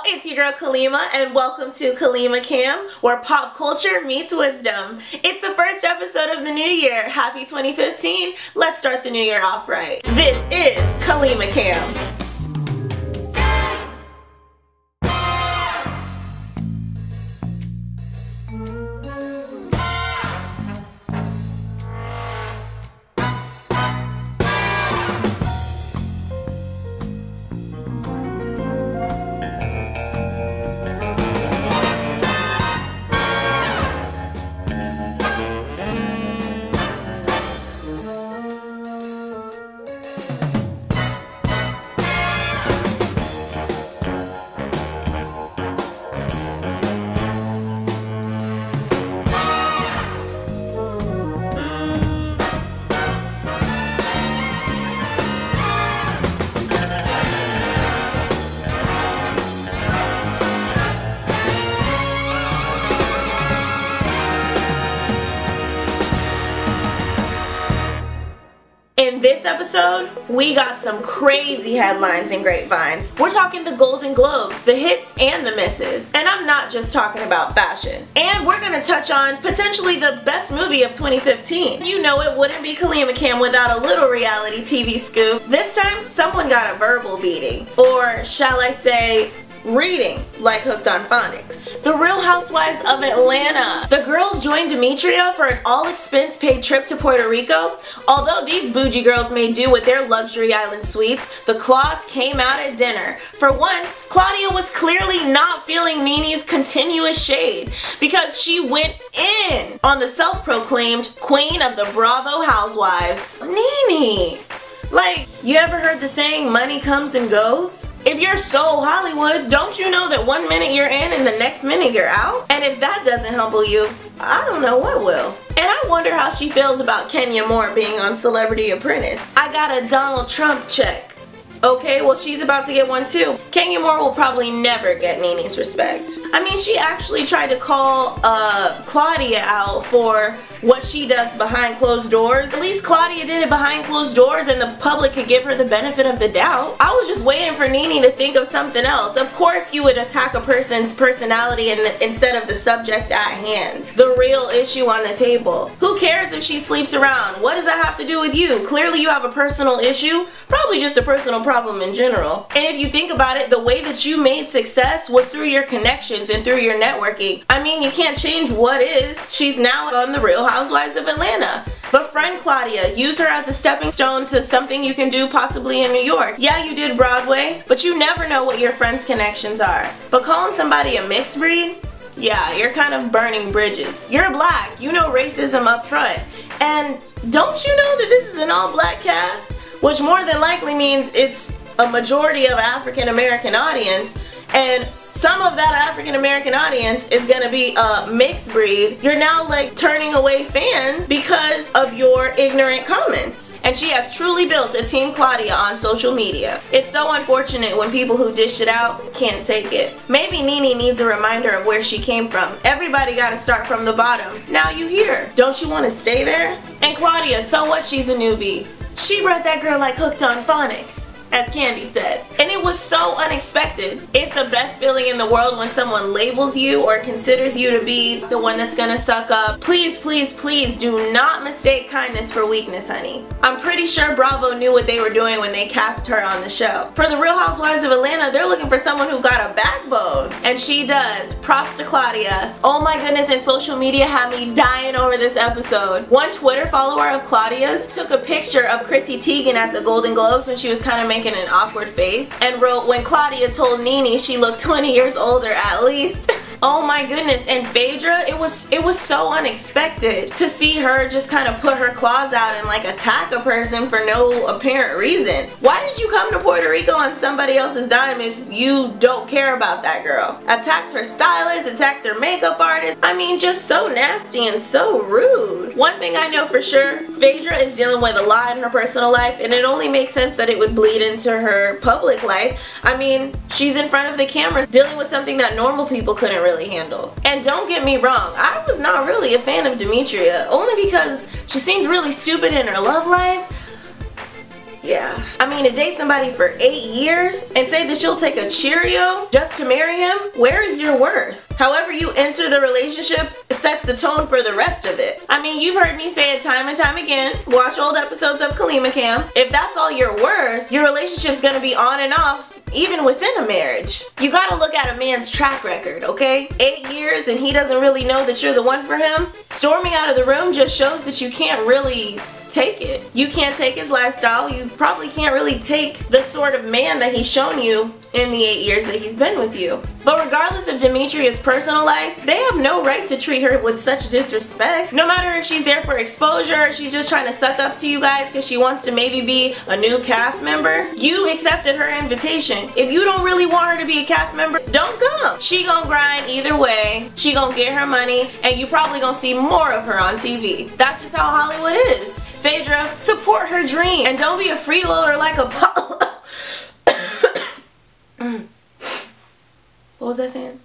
it's your girl Kalima, and welcome to Kalima Kam, where pop culture meets wisdom. It's the first episode of the new year. Happy 2015. Let's start the new year off right. This is Kalima Kam. In this episode, we got some crazy headlines and grapevines. We're talking the Golden Globes, the hits and the misses. And I'm not just talking about fashion. And we're gonna touch on potentially the best movie of 2015. You know it wouldn't be Kalima Kam without a little reality TV scoop. This time, someone got a verbal beating. Or shall I say, reading, like Hooked on Phonics. The Real Housewives of Atlanta. The girls joined Demetria for an all-expense paid trip to Puerto Rico. Although these bougie girls made do with their luxury island suites, the claws came out at dinner. For one, Claudia was clearly not feeling Nene's continuous shade because she went in on the self-proclaimed queen of the Bravo housewives. Nene! Like, you ever heard the saying, money comes and goes? If you're so Hollywood, don't you know that one minute you're in and the next minute you're out? And if that doesn't humble you, I don't know what will. And I wonder how she feels about Kenya Moore being on Celebrity Apprentice. I got a Donald Trump check. Okay, well she's about to get one too. Kenya Moore will probably never get Nene's respect. I mean, she actually tried to call Claudia out for what she does behind closed doors. At least Claudia did it behind closed doors and the public could give her the benefit of the doubt. I was just waiting for Nene to think of something else. Of course you would attack a person's personality instead of the subject at hand. The real issue on the table. Who cares if she sleeps around? What does that have to do with you? Clearly you have a personal issue. Probably just a personal problem in general. And if you think about it, the way that you made success was through your connections and through your networking. I mean, you can't change what is. She's now on the Real Housewives of Atlanta. Befriend Claudia. Use her as a stepping stone to something you can do possibly in New York. Yeah, you did Broadway, but you never know what your friends' connections are. But calling somebody a mixed breed? Yeah, you're kind of burning bridges. You're black. You know racism up front. And don't you know that this is an all-black cast? Which more than likely means it's a majority of African American audience, and some of that African American audience is gonna be a mixed breed. You're now like turning away fans because of your ignorant comments. And she has truly built a Team Claudia on social media. It's so unfortunate when people who dish it out can't take it. Maybe Nene needs a reminder of where she came from. Everybody gotta start from the bottom. Now you here. Don't you wanna stay there? And Claudia, so what, she's a newbie. She read that girl like Hooked on Phonics, as Candy said. And it was so unexpected. It's the best feeling in the world when someone labels you or considers you to be the one that's gonna suck up. Please, please, please do not mistake kindness for weakness, honey. I'm pretty sure Bravo knew what they were doing when they cast her on the show. For the Real Housewives of Atlanta, they're looking for someone who got a backbone. And she does. Props to Claudia. Oh my goodness, and social media had me dying over this episode. One Twitter follower of Claudia's took a picture of Chrissy Teigen at the Golden Globes when she was kind of making an awkward face and wrote, when Claudia told Nene she looked 20 years older at least. Oh my goodness. And Phaedra, it was so unexpected to see her just kind of put her claws out and like attack a person for no apparent reason. Why did you come to Puerto Rico on somebody else's dime if you don't care about that girl? Attacked her stylist, attacked her makeup artist. I mean, just so nasty and so rude. One thing I know for sure, Phaedra is dealing with a lot in her personal life, and it only makes sense that it would bleed into her public life. I mean, she's in front of the cameras dealing with something that normal people couldn't really handle. And don't get me wrong, I was not really a fan of Demetria, only because she seemed really stupid in her love life. Yeah. I mean, to date somebody for 8 years and say that you'll take a Cheerio just to marry him, where is your worth? However you enter the relationship sets the tone for the rest of it. I mean, you've heard me say it time and time again. Watch old episodes of Kalima Kam. If that's all you're worth, your relationship's gonna be on and off even within a marriage. You gotta look at a man's track record, okay? 8 years and he doesn't really know that you're the one for him. Storming out of the room just shows that you can't really take it. You can't take his lifestyle. You probably can't really take the sort of man that he's shown you in the 8 years that he's been with you. But regardless of Demetria's personal life, they have no right to treat her with such disrespect. No matter if she's there for exposure or she's just trying to suck up to you guys because she wants to maybe be a new cast member, you accepted her invitation. If you don't really want her to be a cast member, don't come. She gonna grind either way. She gonna get her money and you probably gonna see more of her on TV. That's just how Hollywood is. Phaedra, support her dream and don't be a freeloader like a What was I saying?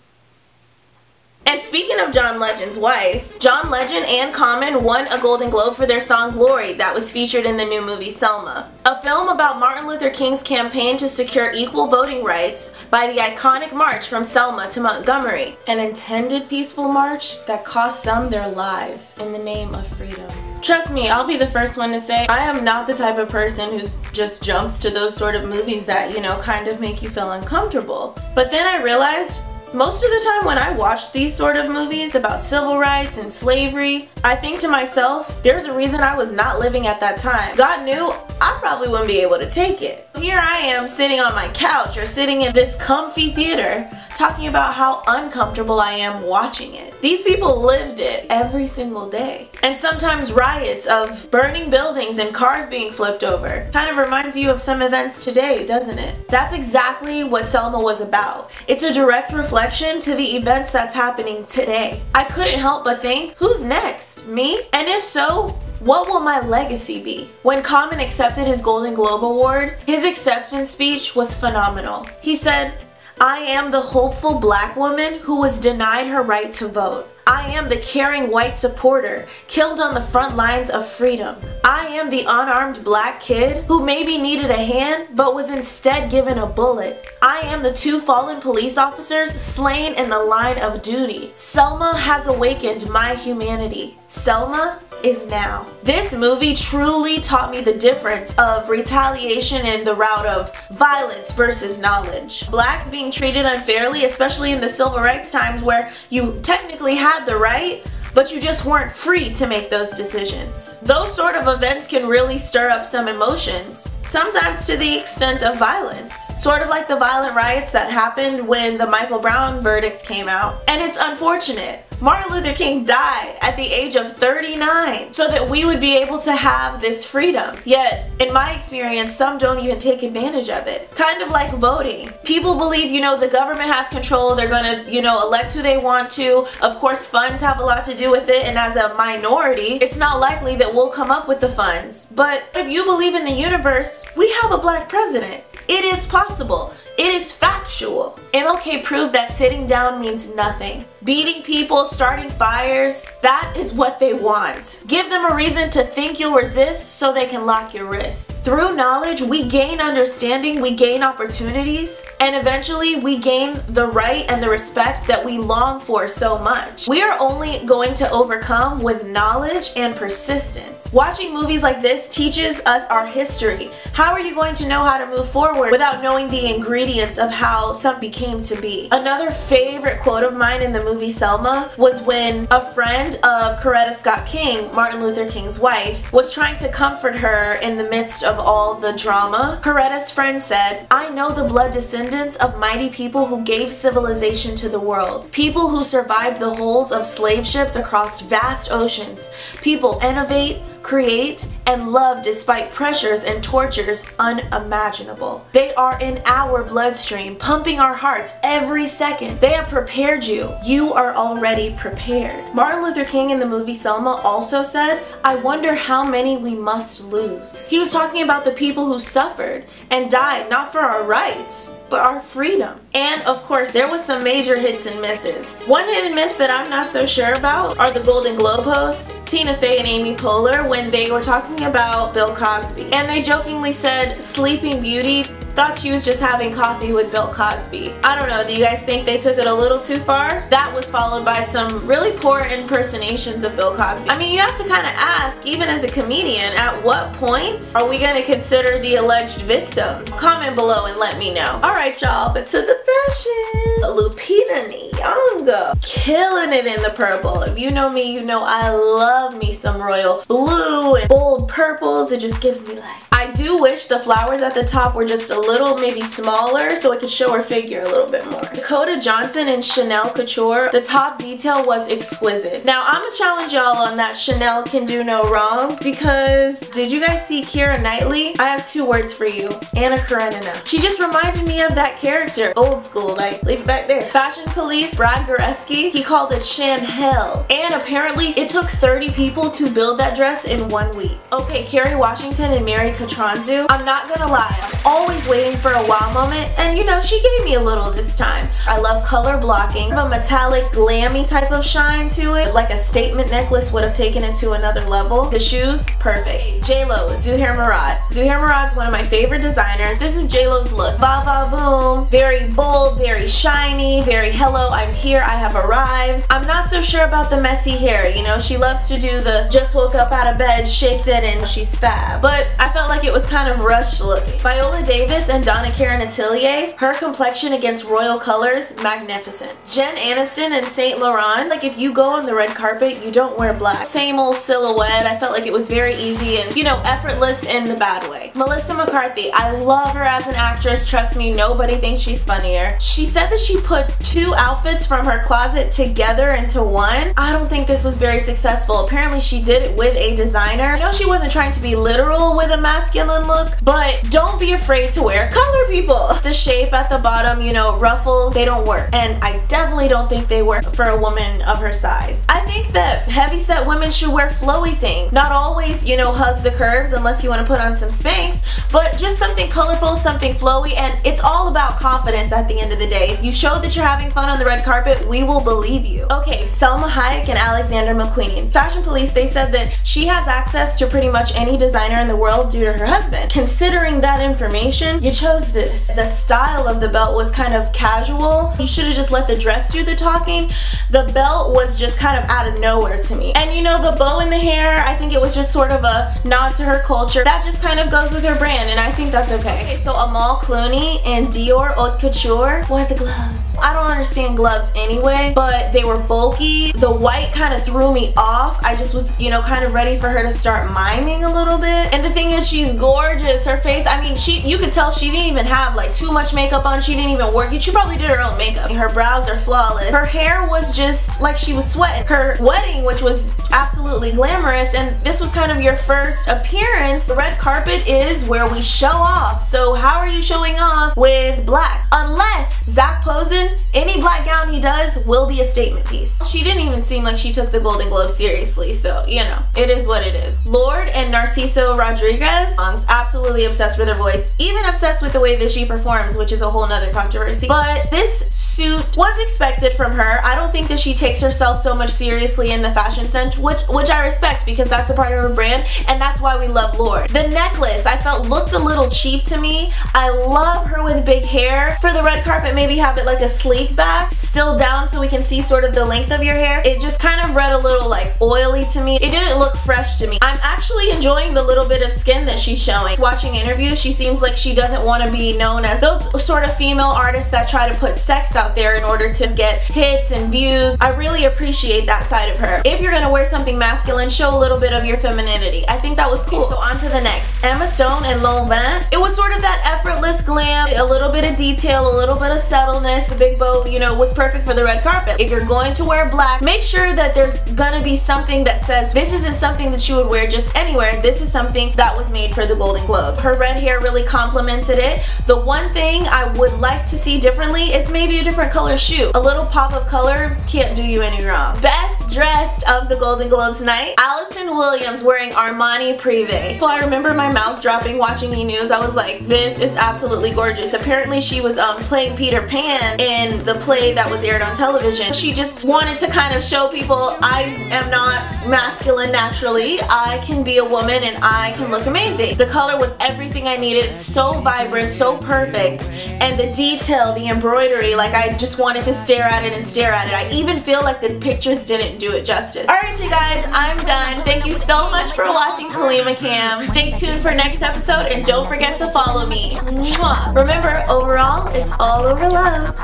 And speaking of John Legend's wife, John Legend and Common won a Golden Globe for their song Glory that was featured in the new movie Selma. A film about Martin Luther King's campaign to secure equal voting rights by the iconic march from Selma to Montgomery. An intended peaceful march that cost some their lives in the name of freedom. Trust me, I'll be the first one to say I am not the type of person who just jumps to those sort of movies that, you know, kind of make you feel uncomfortable. But then I realized most of the time when I watch these sort of movies about civil rights and slavery, I think to myself, there's a reason I was not living at that time. God knew I probably wouldn't be able to take it. Here I am sitting on my couch or sitting in this comfy theater talking about how uncomfortable I am watching it. These people lived it every single day. And sometimes riots of burning buildings and cars being flipped over. Kind of reminds you of some events today, doesn't it? That's exactly what Selma was about. It's a direct reflection to the events that's happening today. I couldn't help but think, who's next? Me? And if so, what will my legacy be? When Common accepted his Golden Globe Award, his acceptance speech was phenomenal. He said, "I am the hopeful black woman who was denied her right to vote. I am the caring white supporter killed on the front lines of freedom. I am the unarmed black kid who maybe needed a hand but was instead given a bullet. I am the 2 fallen police officers slain in the line of duty. Selma has awakened my humanity. Selma is now." This movie truly taught me the difference of retaliation and the route of violence versus knowledge. Blacks being treated unfairly, especially in the civil rights times where you technically had the right, but you just weren't free to make those decisions. Those sort of events can really stir up some emotions, sometimes to the extent of violence. Sort of like the violent riots that happened when the Michael Brown verdict came out. And it's unfortunate. Martin Luther King died at the age of 39 so that we would be able to have this freedom. Yet, in my experience, some don't even take advantage of it. Kind of like voting. People believe, you know, the government has control, they're gonna, you know, elect who they want to. Of course, funds have a lot to do with it, and as a minority, it's not likely that we'll come up with the funds. But if you believe in the universe, we have a black president. It is possible. It is factual. MLK proved that sitting down means nothing. Beating people, starting fires, that is what they want. Give them a reason to think you'll resist so they can lock your wrist. Through knowledge, we gain understanding, we gain opportunities, and eventually we gain the right and the respect that we long for so much. We are only going to overcome with knowledge and persistence. Watching movies like this teaches us our history. How are you going to know how to move forward without knowing the ingredients of how something came to be? Another favorite quote of mine in the movie Selma was when a friend of Coretta Scott King, Martin Luther King's wife, was trying to comfort her in the midst of all the drama. Coretta's friend said, "I know the blood descendants of mighty people who gave civilization to the world. People who survived the hulls of slave ships across vast oceans. People innovate, create, and love despite pressures and tortures unimaginable. They are in our bloodstream, pumping our hearts every second. They have prepared you. You are already prepared." Martin Luther King in the movie Selma also said, "I wonder how many we must lose." He was talking about the people who suffered and died not for our rights, but our freedom. And of course, there was some major hits and misses. One hit and miss that I'm not so sure about are the Golden Globe hosts, Tina Fey and Amy Poehler, when they were talking about Bill Cosby. And they jokingly said Sleeping Beauty thought she was just having coffee with Bill Cosby. I don't know, do you guys think they took it a little too far? That was followed by some really poor impersonations of Bill Cosby. I mean, you have to kind of ask, even as a comedian, at what point are we going to consider the alleged victims? Comment below and let me know. Alright y'all, but to the fashion. Lupita Nyong'o, killing it in the purple. If you know me, you know I love me some royal blue and bold purples. It just gives me life. I do wish the flowers at the top were just a little maybe smaller so it could show her figure a little bit more. Dakota Johnson and Chanel Couture, the top detail was exquisite. Now I'm gonna challenge y'all on that Chanel can do no wrong, because did you guys see Keira Knightley? I have two words for you, Anna Karenina. She just reminded me of that character, old school, like leave it back there. Fashion Police, Brad Goreski, he called it Chanel. And apparently it took 30 people to build that dress in 1 week. Okay, Kerry Washington and Mary Katranzu, I'm not gonna lie, I'm always waiting for a wow moment, and you know, she gave me a little this time. I love color blocking, a metallic glammy type of shine to it, like a statement necklace would have taken it to another level. The shoes, perfect. J-Lo, Zuhair Murad. Zuhair Murad's one of my favorite designers. This is J-Lo's look. Va va voom, very bold, very shiny, very hello, I'm here, I have arrived. I'm not so sure about the messy hair, you know, she loves to do the just woke up out of bed, shaked it, and she's fab. But I felt like it was kind of rushed looking. Viola Davis and Donna Karan Atelier, her complexion against royal colors, magnificent. Jen Aniston and Saint Laurent, like if you go on the red carpet, you don't wear black. Same old silhouette. I felt like it was very easy and, you know, effortless in the bad way. Melissa McCarthy, I love her as an actress. Trust me, nobody thinks she's funnier. She said that she put 2 outfits from her closet together into one. I don't think this was very successful. Apparently she did it with a designer. I know she wasn't trying to be literal with a masculine look, but don't be afraid to wear color, people. The shape at the bottom, you know, ruffles, they don't work. And I definitely don't think they work for a woman of her size. I think that heavyset women should wear flowy things. Not always, you know, hugs the curves unless you want to put on some Spanx, but just something colorful, something flowy, and it's all about confidence at the end of the day. If you show that you're having fun on the red carpet, we will believe you. Okay, Selma Hayek and Alexander McQueen. Fashion Police, they said that she has access to pretty much any designer in the world due to her husband. Considering that information, you chose this. The style of the belt was kind of casual. You should have just let the dress do the talking. The belt was just kind of out of nowhere to me. And you know, the bow in the hair, I think it was just sort of a nod to her culture. That just kind of goes with her brand, and I think that's okay. Okay, so Amal Clooney and Dior Haute Couture. Boy, the gloves. I don't understand gloves anyway, but they were bulky. The white kind of threw me off. I just was, you know, kind of ready for her to start miming a little bit. And the thing is, she's gorgeous. Her face, I mean, you could tell she didn't even have like too much makeup on. She didn't even work it. She probably did her own makeup. Her brows are flawless. Her hair was just like she was sweating. Her wedding, which was absolutely glamorous, and this was kind of your first appearance. The red carpet is where we show off. So how are you showing off with black? Unless Zach Posen, any black gown he does will be a statement piece. She didn't even seem like she took the Golden Globe seriously, so you know, it is what it is. Lorde and Narciso Rodriguez, absolutely obsessed with her voice, even obsessed with the way that she performs, which is a whole nother controversy. But this suit was expected from her. I don't think that she takes herself so much seriously in the fashion sense, which I respect, because that's a part of her brand, and that's why we love Lorde. The necklace I felt looked a little cheap to me. I love her with big hair. For the red carpet, maybe have it like a sleek back, still down so we can see sort of the length of your hair. It just kind of read a little like oily to me. It didn't look fresh to me. I'm actually enjoying the little bit of skin that she's showing. Watching interviews, she seems like she doesn't want to be known as those sort of female artists that try to put sex out there in order to get hits and views. I really appreciate that side of her. If you're gonna wear something masculine, show a little bit of your femininity. I think that was cool. So on to the next. Emma Stone and Lanvin. It was sort of that effortless glam, a little bit of detail, a little bit of subtleness. The big bow, you know, was perfect for the red carpet. If you're going to wear black, make sure that there's gonna be something that says this isn't something that you would wear just anywhere. This is something that was made for the Golden Globes. Her red hair really complemented it. The one thing I would like to see differently is maybe a different color shoe. A little pop of color can't do you any wrong. Best dressed of the Golden Globes night. Allison Williams wearing Armani Privé. Well, I remember my mouth dropping watching E! News. I was like, this is absolutely gorgeous. Apparently she was playing Peter Pan in the play that was aired on television. She just wanted to kind of show people I am not masculine naturally. I can be a woman and I can look amazing. The color was everything I needed. So vibrant, so perfect. And the detail, the embroidery, like I just wanted to stare at it and stare at it. I even feel like the pictures didn't do it justice. Alright you guys, I'm done. Thank you so much for watching Kalima Kam. Stay tuned for next episode and don't forget to follow me. Mwah. Remember, overall, it's all over love.